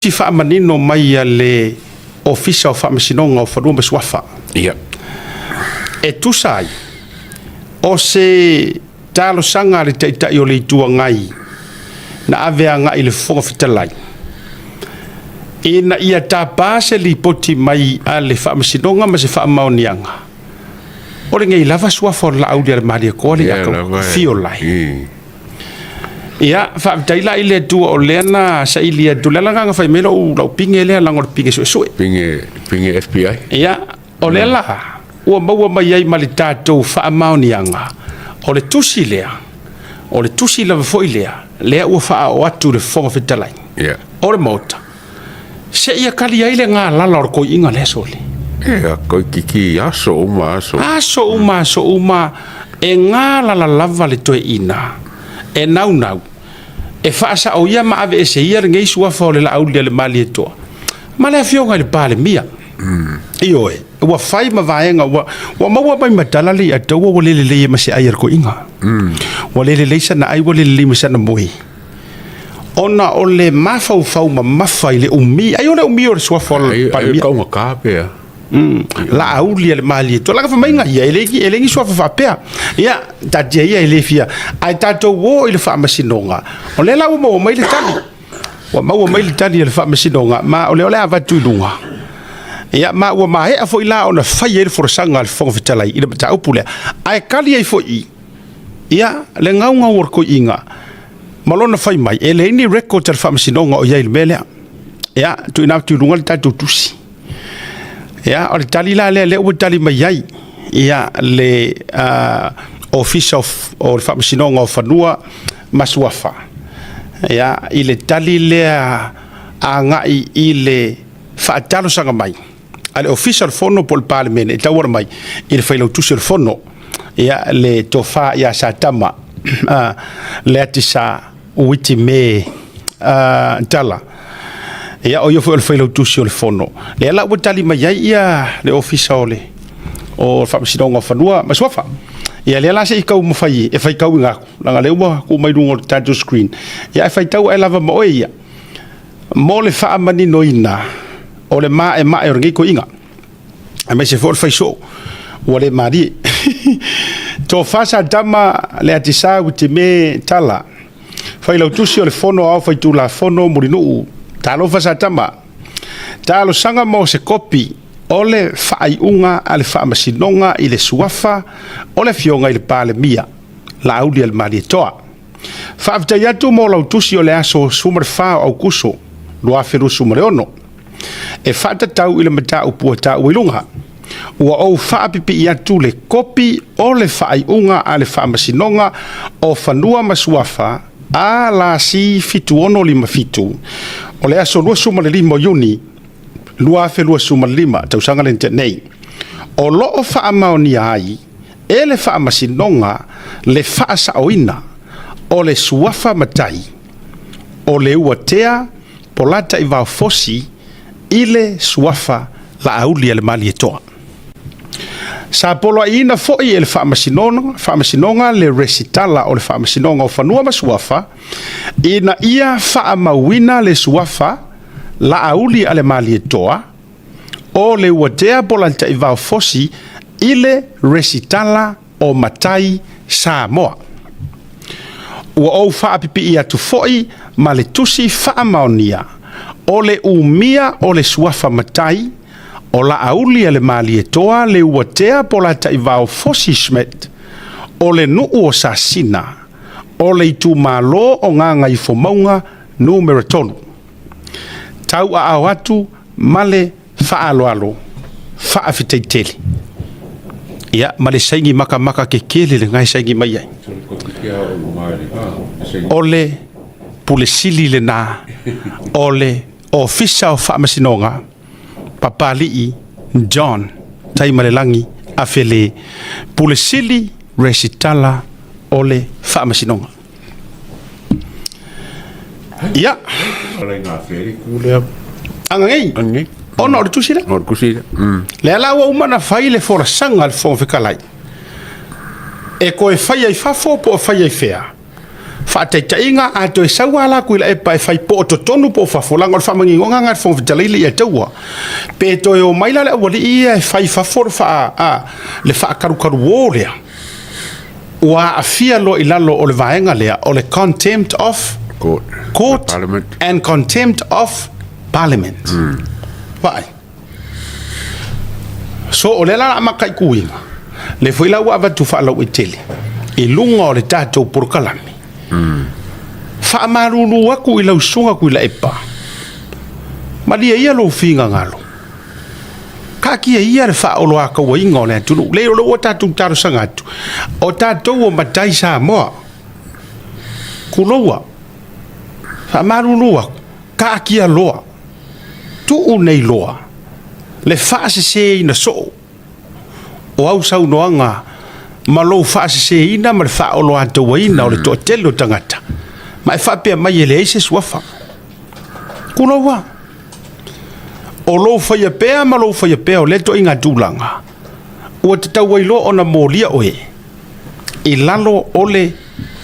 si fa manino mai le ofisa o fa masinonga o falua maswafa ia e tu sai o se talo sanga le taita i o le itua ngai na avea ngai le fonga fitalai ina ia tapase li poti mai a le fa masinonga ma se fa maonianga o le ngai lava swafa o la audia le maria ko le aka fio lai ia fa taila ile tu o lena sa ile tu lela nga fa melo la pinge le la ngor pinge so pinge FBI ia o lela o mau mai ai malita to fa maunianga o le tusi le o le tusi la foi le o fa o atu le fonga fitalai ia o le mota se ia kali ai le nga la lor ko inga le sole ia ko kiki aso uma e nga la lava le to ina e nau e faasa o ia ma ave ese ia ngai sua fa le au le mali to ma le fionga le pale mia io e wa fai ma vaenga wa ma mai matala li ato wa le ma se ayer ko inga wa le sana ai wa le ma sana moi ona o le mafau ma fai le umi ai o le umi o sua fa pa mia ko ka pe la aulia le mali to la fa mainga ia elengi so fa pea ia ta dia ele fia ai tato wo ile fa masinonga o le la mo mai le tali wa ma mai le tali le fa masinonga ma o le ava tu lunga ia ma wa ma he fo ila ona fa ye for sanga al fo vitala ile ta upule ai kali ai fo ia le ngaunga wor ko inga malona fai mai ele ni record al fa masinonga o ia il mele ia tu ina tu lunga tato tusi ia o le tali la le o tali mai ai ia le official o le whamasinonga o whanua masuafa ia i le tali lea a ngai i le whaatalo sanga mai a le official fono po le parliament e tauara mai i le whailau tusi le fono ia le tofa ia sa tama le ati sa uiti me tala ia o yo foi le felo tusi o le fono le ala o tali mai ia le ofisa ole o fa masinonga fanua maswafa ia le ala se i kau mo fai e fai kau nga langa le uma ku mai lungo touch screen ia fai tau e lava mo ia mo le fa mani noina o le ma e ngi ko inga a me se for fai so o le mari to fa sa dama le atisa uti me tala fai lo tusi o le fono au fai tu la fono murinu talo fa tama talo sanga mo se kopi ole fai unga ale fa masinonga ile suafa ole fionga ile pale mia la audi al mali toa fa vtayatu mo la tusi ole aso sumar fa au kuso lo aferu sumare ono e fa tau ile mata upuata wilunga wa o fa pipi ya tule kopi ole fai unga ale fa masinonga o fanua masuafa a la si fitu ono lima fitu o le aso lua suma le lima yuni lua afe lua suma le lima tausanga le nei o loo faa maoni ai e le faa masinonga le faa saoina o le suafa matai o le uatea polata i vau fosi i le suafa la aulia le mali e toa sa polo ina foi e le faa masinonga le resitala o le faa masinonga o fanua masuafa ina ia faa mawina le suafa la auli ale mali toa o le wadea polanta i vau fosi ile resitala o matai Samoa ua o faa pipi ia tu foi ma le tusi faa maonia o le umia o le suafa matai o la auli ale mali e toa le uatea polata i vau fosi smet o le nuu o sasina o le itu malo o nganga i fomaunga numero tonu tau a awatu male faaloalo faafitaiteli ia male saingi maka ke kele le ngai saingi mai ai ole pulesili le na ole ofisa o faamasinonga papali John Taimalelangi afele pulesili resitala ole faamasinonga ia angai ona o tusira le ala wa umana faile for sanga al fon fikalai e ko e fai ai fafo po fai ai fea whaataitainga a toi sauala kui la e pai whai po to tonu po whafolanga o whamangi ngonga ngat whong vitalili e taua. Pe toi o maila le awali ia e whai whafor le whaakarukaru o lea. Ua a fia lo i lalo o le vaenga lea o le contempt of court and contempt of parliament. Vai. So o le la makai kuinga. Le foi la wa tu fa lo iteli. I lunga o le tatou porkalami. Fa marulu aku i lau sunga ku i la epa. Malia ia lo finga ngalo. Ka kia ia le fa o lo aka wa inga o le atunu. Le o lo tatou taro sangatu. O tatou o matai sa moa. Kuloa. Fa marulu aku. Ka kia loa. Tu u nei loa. Le fa se ina so. O au sau noanga. Ma lo fa se ina ma le fa o lo ata wa ina o le to telo tangata. Ma fa pe mai ele ese swafa. Kulo wa. O lo fa ya pe ma lo fa ya pe o le to inga tulanga. O te tau wailo ona molia oe. I lalo ole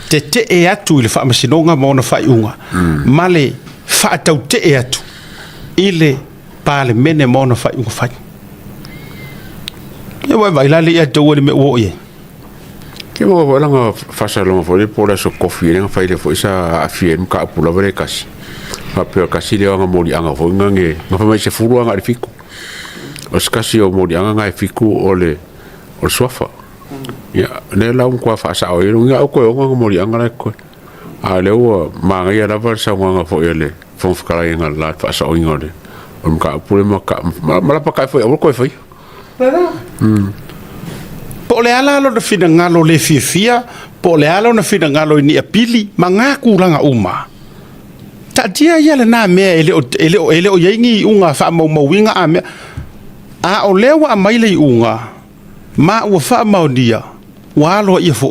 te e atu i le fa masinonga ma ona fa iunga. Ma le fa tau te e atu. I le pale mene ma ona fa iunga fa. E wai vai la le ia tau wale me uo ie. Ke mo wala nga fasalonga fo le pola so kofi nga fa ile fo isa afien ka pula vere kasi. Fa pe kasi le nga moli anga fo ngange nga fa mai se furu anga fiku. O skasi o moli anga nga fiku ole o sofa. Ya ne la un kwa fa sa o nga o ko nga moli anga la ko. A le o ma nga ya la va sa nga fo ile fo fkala nga la fa sa o ngode. O ka pule ma ka ma la pa ka fo o ko fo. Po le ala lo na fina ngalo le fia po le ala na fina ngalo ni apili manga kulanga uma ta dia ya le na me ele o yengi unga fa mo winga a me a o lewa mai le unga ma o fa ma dia wa lo ia fo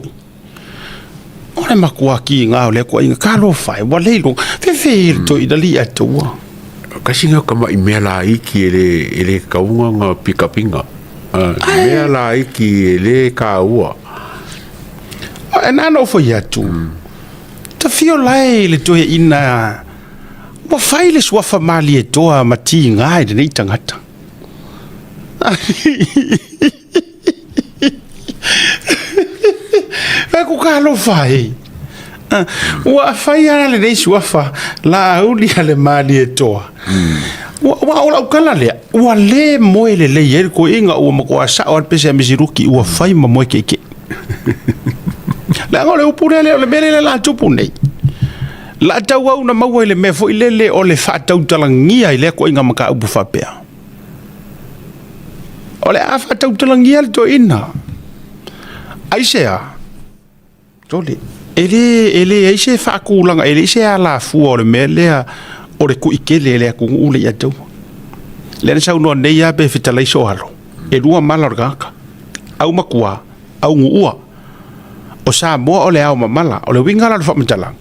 o le makua ki nga o le ko inga ka lo fai wa le lo fe to idali atua kasi nga kama imela iki ele kaunga nga pikapinga mea la iki le ka ua e nana o foi atu ta fio lai le toe ina wa fai le suafa mali e toa mati ngai de nei tangata e ku ka lo fai wa fai ala le nei suafa la uli ale mali e toa wa ola ukala le wa le moele le yer ko inga o mo ko asa o pese misiruki wa fai ma mo keke la ngole o pure le bele la tupu nei la tawa una mawele me fo ilele o le fa tau talangia ile ko inga maka ubu fa pe o le afa tau talangia to ina aisea tole ele aise fa kulanga ele se ala fu o le mele o le ku ikele le ku ule ya tau le sa uno nei ya be fitalai so halo e rua malargaka au makua au ngua o sa mo o le au mamala o le wingala fa mtalang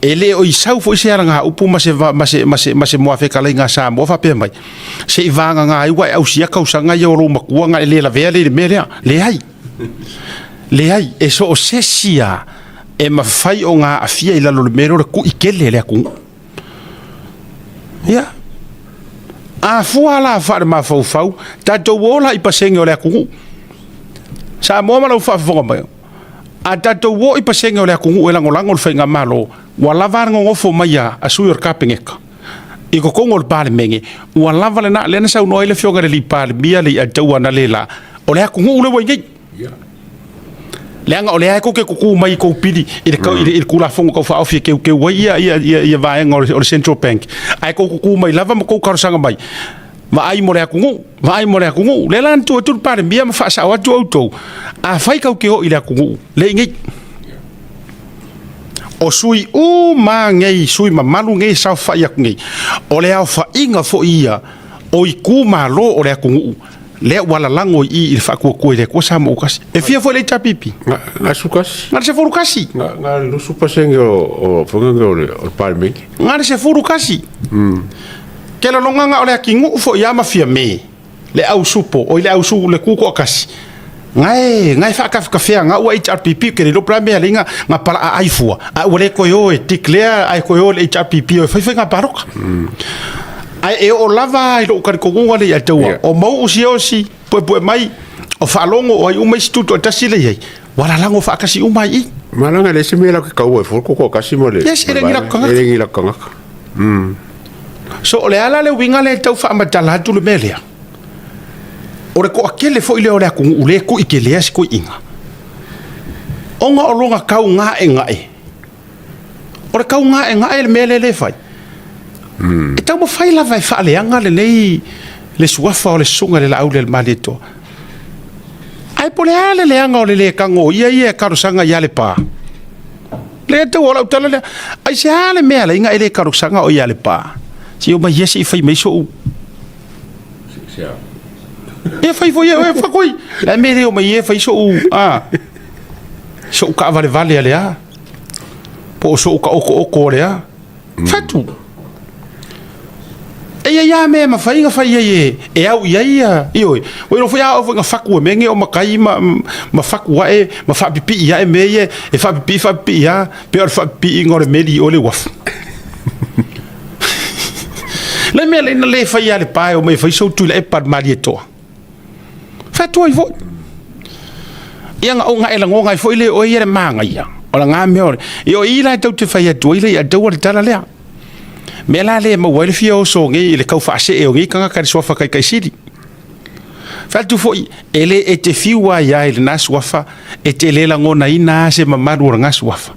ele o isau fo se nga upu mase mo afe kala nga sa mo fa pe mai se ivanga nga ai wa au sia ka usanga yo ro makua nga ele la vele le mele le ai e so o sesia e mafai o nga afia ila lo mero ku ikele le ku ya a fuala fa ma fau ta to wola I pasenge o le ku sa mo ma lo fa fo ma a ta to wo I pasenge o le ku e langolango fe nga malo wala var ngo fo maya a suyor kapengeka I ko kongol pale menge wala vale na le sa no ile fioga le pale bia le a tawa na lela o le ku le wo ngi lenga o le ai ko ke ku mai ko pidi il kula fongo ko fa ofie ke wa ia va ngol o central bank ai ko ku mai lava mo ko sanga mai ma ai mo le ku le lan tu pare bia ma fa sa wa tu auto a fai ka ke o ile ku le ngi o sui o ma ngai sui ma malu ngai sa fa ya ngai o le au fa inga fo ia o I ku ma lo o le ku le wala lango I fa ko le ko sa mo kasi e fia fo le tapipi nga sukasi nga se furu kasi nga lu supasenge o fonga o palme nga se furu kasi ke lo nga o le kingu fo ya ma fia me le au supo o le au su le ku ko kasi ngai fa ka fea nga wa HRPP ke lo pra me linga nga para ai fua a ole ko yo e declare ai ko yo le HRPP o fa nga paroka ai e o lava i lo ka ko ngo le atu o mo o si po mai o fa longo o ai uma instituto tasile ye wala lango fa kasi umai malanga le simela ka o fo ko kasi mo le yes ele ngira kanga so le ala le winga le tau fa matala tu le melia ore ko akele fo ile ore ku ule ku ikele as ku inga onga olonga kau nga ore kau nga le mele le fai e tau mo fai la vai fa le anga le nei le suafa o le sunga le laule le malito ai pole ale le anga o le kango ia karusanga ia le pa le te ola utala le ai se ale mele inga ele karusanga o ia le pa si o mai yesi fai mai so e fai foi e fa coi la mere o mai e fai so so ka vale ale a po so ka o le a fatu e me ma fai nga fai e au ia oi o no foi a o nga faku menge o makai ma faku e ma fa pipi ia e me e fa pipi ia pe fa pipi ngore meli o le waf le me le fai ale pai o me fai so tu le pa malieto fatu i vo ia nga o nga ela ngonga foi le o ia manga ia o la nga me o io ila tau te fai atu ile ia tau le tala le me la le mo wale fia o so ngi le kau fa se e o ngi kanga ka so fa kai sidi fatu foi ele e te fiwa ia ile na swafa e te le la ngona ina se mamaru nga swafa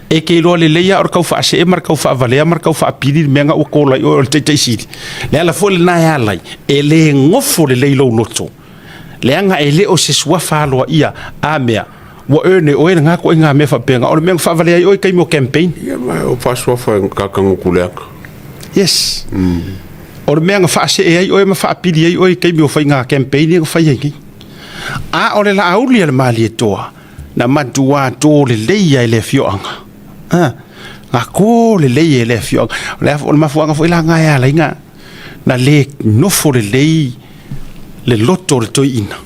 e ke lo le leia or kau fa se e mar kau fa vale mar kau fa pili menga o ko la o te sidi le ala fo le na ya lai ele ngofo le leilo loto le anga ele o se swafa lo ia a mea wa ene o nga ko nga me fa penga o me fa vale o kai mo campaign ya ma o fa swafa ka ka ngulek yes o me nga fa se e o me fa pili o kai mo fa nga campaign fa yengi o le la auli le mali toa na matua to le leia le fioanga nga ko le leia le fioanga le o ma fuanga foi la nga ya la nga na le no fo le lei le loto le toina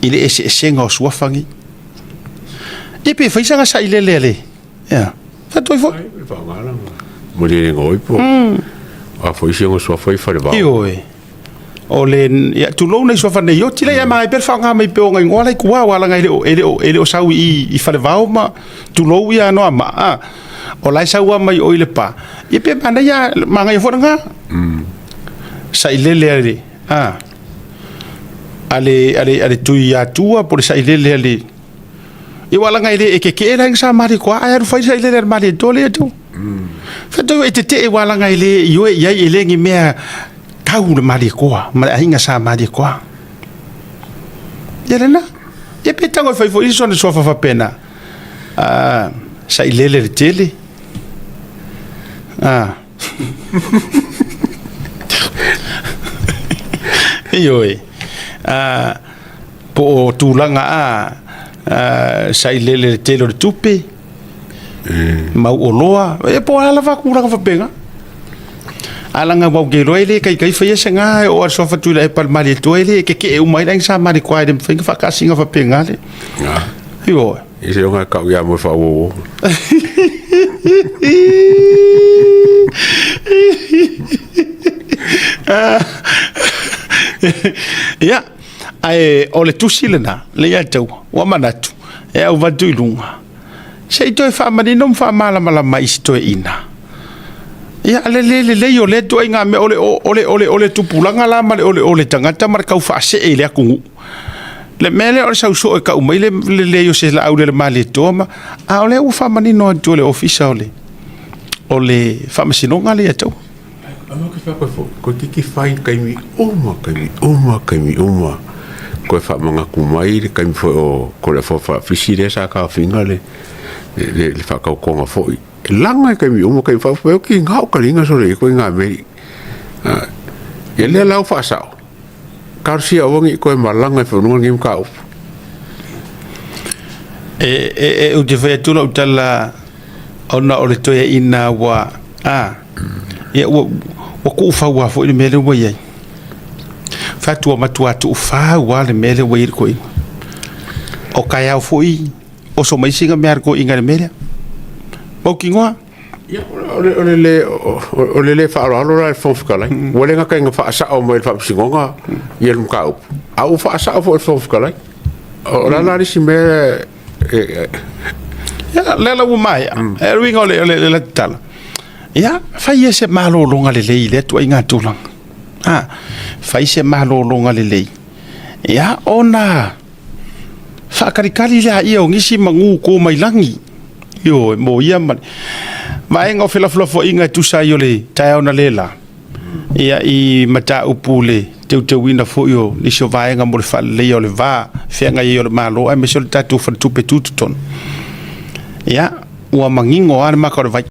ile ese senga o suafangi e pe fai sanga sai le ya fa toi fo fa ngala mo le ngoi po a foi senga so foi fa le ba o le ya tu lo nei so fa nei yo tile ya mai per fa nga mai pe o ngai ngola ku wa la ngai ele o sau i fa le va ma tu lo ya no ma o lai sau mai o ile pa e pe banda ya ma ngai fo nga sai le ale tu ya tua por sai le e wala ngai le e ke era sa mari ko ai fa sai le mari dole tu fa to e te e wala ngai le yo ya ele ngi me kau le mari ko ma hinga sa mari ko yerena e pe tango fa fo iso ne so fa pena sai le tele po tulanga sai le tele le tupe mau oloa e po ala va kura fa penga alanga wa ge roile kai fa yesenga o so fa tu le pal mali to ele ke o mai dang sa mari kwa dem fa ka singa fa penga le yo ese nga ka ya mo fa wo ya ai o le tusilena le ya tau wa manatu e au va tu lunga sei to fa mani non fa mala mai sto ina ya le yo le to nga me ole tu pulanga la ma ole tangata mar ka fa se ele aku le mele o sa so ka umai le yo se la au le mali to ma ole u fa mani no to le official ole fa masino nga le to ko ki fai kai mi oma ko fa manga ku mai kai fo ko le fa fisire sa ka fingale le fa ka ko nga fo langa kai mi uma kai fa fo ki ngau ka linga so le ko nga me ele la fa sa karsia wongi ko malanga fo no ngim ka u te fa tu lo tala ona o le to ina wa e wa ku fa wa fo le mele wa ye fatua matua tu fa wale mele weir koi o kaya foi o so mai singa mer ko inga mele o kingoa o le fa alo la fo fkala wole nga ka fa sa o mo fa singonga yel mka au fa sa fo fkala o la la si me ya lela wo mai e winga le tala ya fa yese malo longa le tu inga tulang fa yese malo longa le ya ona fa karikali la io ngisi mangu ko mai langi yo mo ia mai ngo fela flo inga tu sa yo le tai ona lela ia I mata upule te wina fo yo ni so vai nga mo fa le yo le va fenga yo le malo ai me so tatu fa tu petuton ia ua mangingo ana maka vai